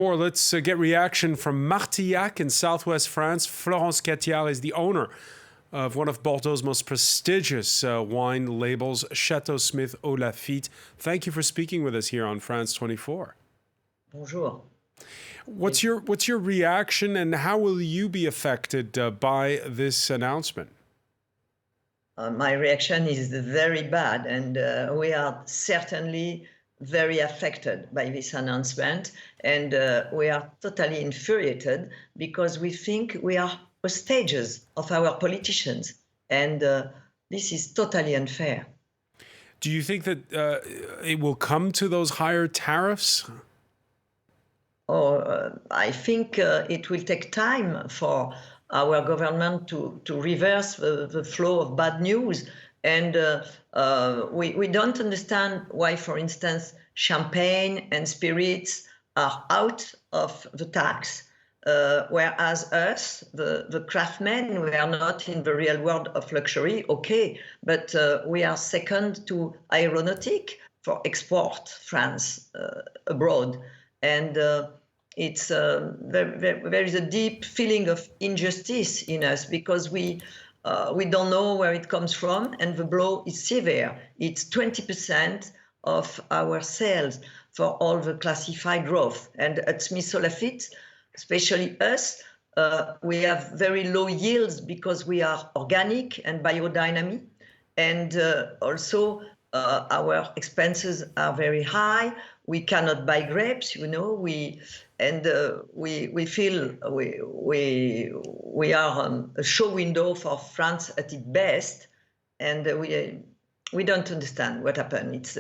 Or let's get reaction from Martillac in southwest France. Florence Cathiard is the owner of one of Bordeaux's most prestigious wine labels, Château Smith-Haut-Lafitte. Thank you for speaking with us here on France 24. Bonjour. What's your reaction, and how will you be affected by this announcement? My reaction is very bad, and we are certainly very affected by this announcement, and we are totally infuriated because we think we are hostages of our politicians, and this is totally unfair. Do you think that it will come to those higher tariffs? I think it will take time for our government to reverse the flow of bad news. And we don't understand why, for instance, champagne and spirits are out of the tax, whereas us, the craftsmen, we are not in the real world of luxury, okay, but we are second to aeronautic for export France abroad. And there is a deep feeling of injustice in us because we don't know where it comes from, and the blow is severe. It's 20% of our sales for all the classified growth. And at Smith-Haut-Lafitte, especially us, we have very low yields because we are organic and biodynamic. And also our expenses are very high. We cannot buy grapes, we feel we are a show window for France at its best, and we don't understand what happened. It's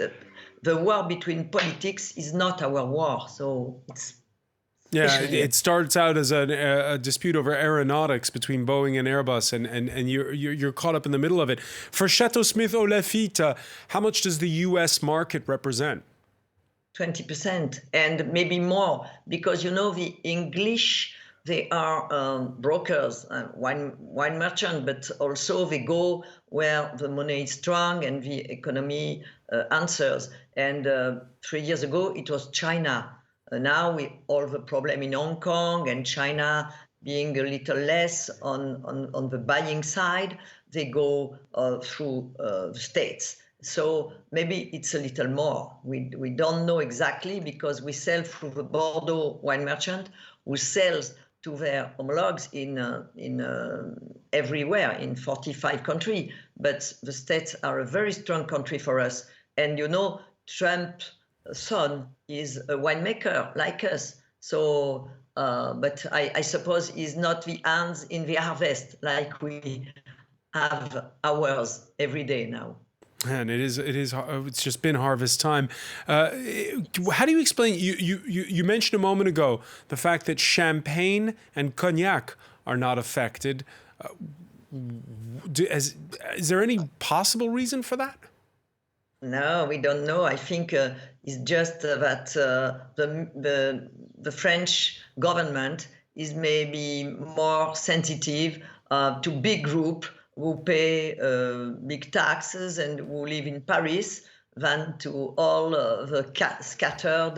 the war between politics is not our war, so it's. Yeah, it starts out as a dispute over aeronautics between Boeing and Airbus, and you're caught up in the middle of it. For Château Smith-Haut-Lafitte, how much does the U.S. market represent? 20% and maybe more, because the English, they are brokers, wine merchant, but also they go where the money is strong and the economy answers. And 3 years ago, it was China. Now with all the problem in Hong Kong and China being a little less on the buying side, they go through the States. So maybe it's a little more. We don't know exactly because we sell through the Bordeaux wine merchant who sells to their homologues in everywhere in 45 countries. But the States are a very strong country for us. And Trump's son is a winemaker like us. So, but I suppose he's not the hands in the harvest like we have ours every day now. And it's just been harvest time. How do you explain? You mentioned a moment ago the fact that champagne and cognac are not affected. Is there any possible reason for that? No, we don't know. I think it's just that the French government is maybe more sensitive to big group who pay big taxes and who live in Paris than to all the scattered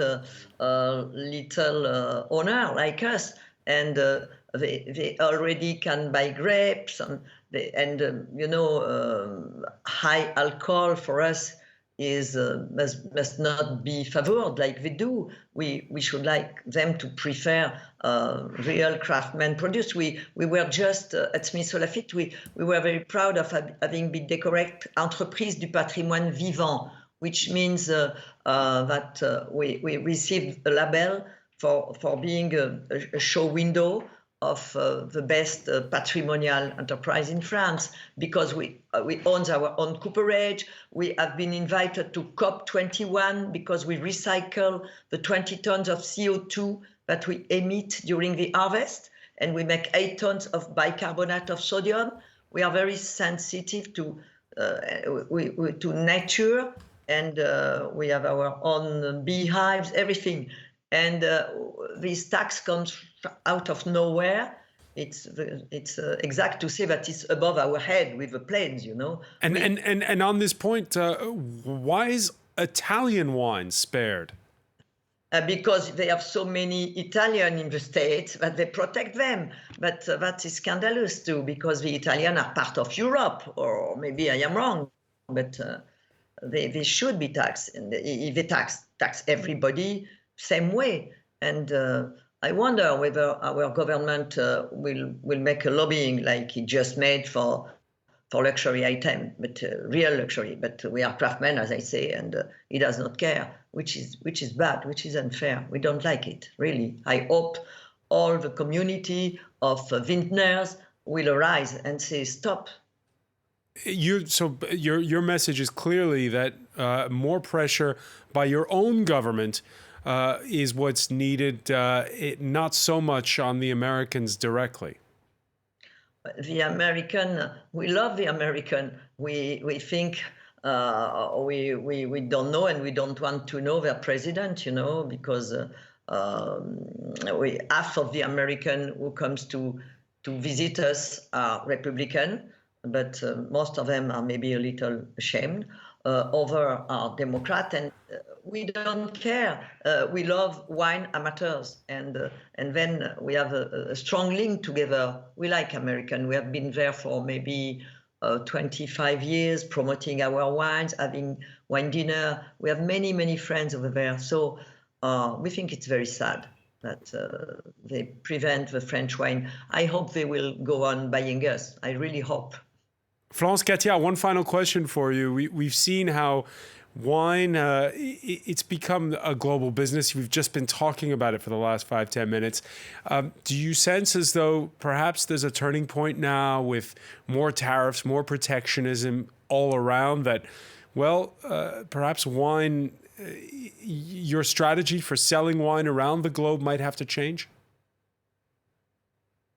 little owner like us. And they already can buy grapes, high alcohol for us is must not be favored like they do. We should like them to prefer real craftsman produce. We were just at Smith-Haut-Lafitte. We were very proud of having been decorated Entreprise du Patrimoine Vivant, which means that we received a label for being a show window of the best patrimonial enterprise in France, because we own our own cooperage. We have been invited to COP21 because we recycle the 20 tons of CO2 that we emit during the harvest, and we make 8 tons of bicarbonate of sodium. We are very sensitive to nature, and we have our own beehives, everything. And this tax comes out of nowhere. It's exact to say that it's above our head with the planes, And on this point, why is Italian wine spared? because they have so many Italian in the States that they protect them. But that is scandalous too, because the Italians are part of Europe, or maybe I am wrong, but they should be taxed. And if they tax everybody same way. And I wonder whether our government will make a lobbying like it just made for luxury item, but real luxury. But we are craftsmen, as I say, and he does not care, which is bad, which is unfair. We don't like it, really. I hope all the community of vintners will arise and say stop. So your message is clearly that more pressure by your own government is what's needed, not so much on the Americans directly. The American, we love the American. We think we don't know, and we don't want to know their president, because half of the American who comes to visit us are Republican, but most of them are maybe a little ashamed. Other are Democrat, and we don't care. We love wine amateurs, and then we have a strong link together. We like American. We have been there for maybe 25 years, promoting our wines, having wine dinner. We have many, many friends over there. So we think it's very sad that they prevent the French wine. I hope they will go on buying us. I really hope. Florence Cathiard, one final question for you. We've seen how wine, it's become a global business. We've just been talking about it for the last 5-10 minutes. Do you sense as though perhaps there's a turning point now with more tariffs, more protectionism all around that, perhaps wine, your strategy for selling wine around the globe might have to change?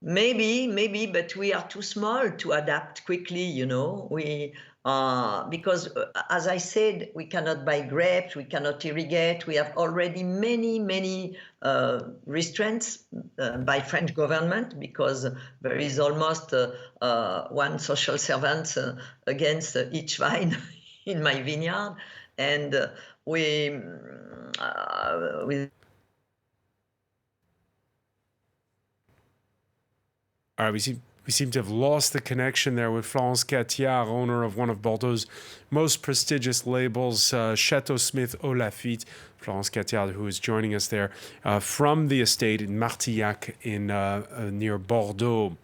Maybe, but we are too small to adapt quickly, We because, as I said, we cannot buy grapes, we cannot irrigate. We have already many restraints by French government, because there is almost one social servant against each vine in my vineyard, and we All right, we seem to have lost the connection there with Florence Cathiard, owner of one of Bordeaux's most prestigious labels, Château Smith-Haut-Lafitte. Florence Cathiard, who is joining us there from the estate in Martillac near Bordeaux.